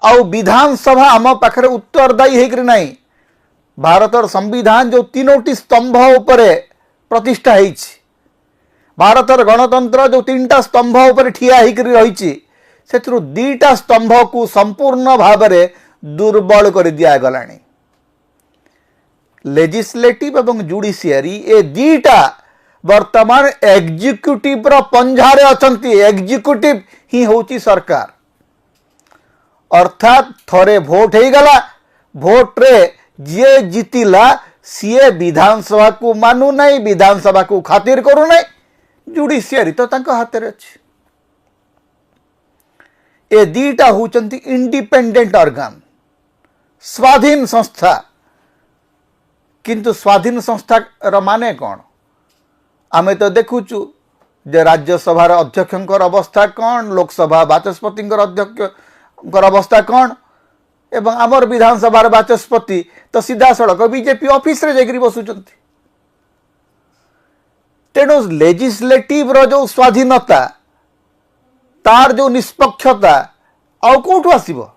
आउ विधानसभा आम पाखे उत्तरदायी होकर नहीं। भारतर संविधान जो तीनोटी स्तंभ उपरे प्रतिष्ठा होइछि, भारतर गणतंत्र जो तीनटा स्तंभ उपर ठिया होकर रही से दीटा स्तंभ को संपूर्ण भाव में दुर्बल कर दिया गलानी। लेजिस्लेटिव एवं जुडिशियरी ए दीटा वर्तमान एग्जीक्यूटिव रो पंजारे अछंती। एग्जीक्यूटिव ही होची सरकार, अर्थात थरे भोट हो गला, भोट रे जे जीतिला सीए विधानसभा को मानु नहीं, विधानसभा को खातिर करू नहीं, जुडिशियरी तो तांको हाथ रे अछि। ए दीटा होचंती इंडिपेंडेंट ऑर्गन, स्वाधीन संस्था। किंतु स्वाधीन संस्था रो माने कौन? आमे तो देखुचु जे राज्यसभा अध्यक्ष अवस्था कौन, लोकसभा बाचस्पति अध्यक्ष अवस्था कौन, एवं आमर विधानसभा बाचस्पति तो सीधा सड़क बीजेपी ऑफिस रे जाकरी बसुचंती। तेणु लेजिस्लेटिव रो जो स्वाधीनता, तार जो निष्पक्षता आउ कोठु आसीबो?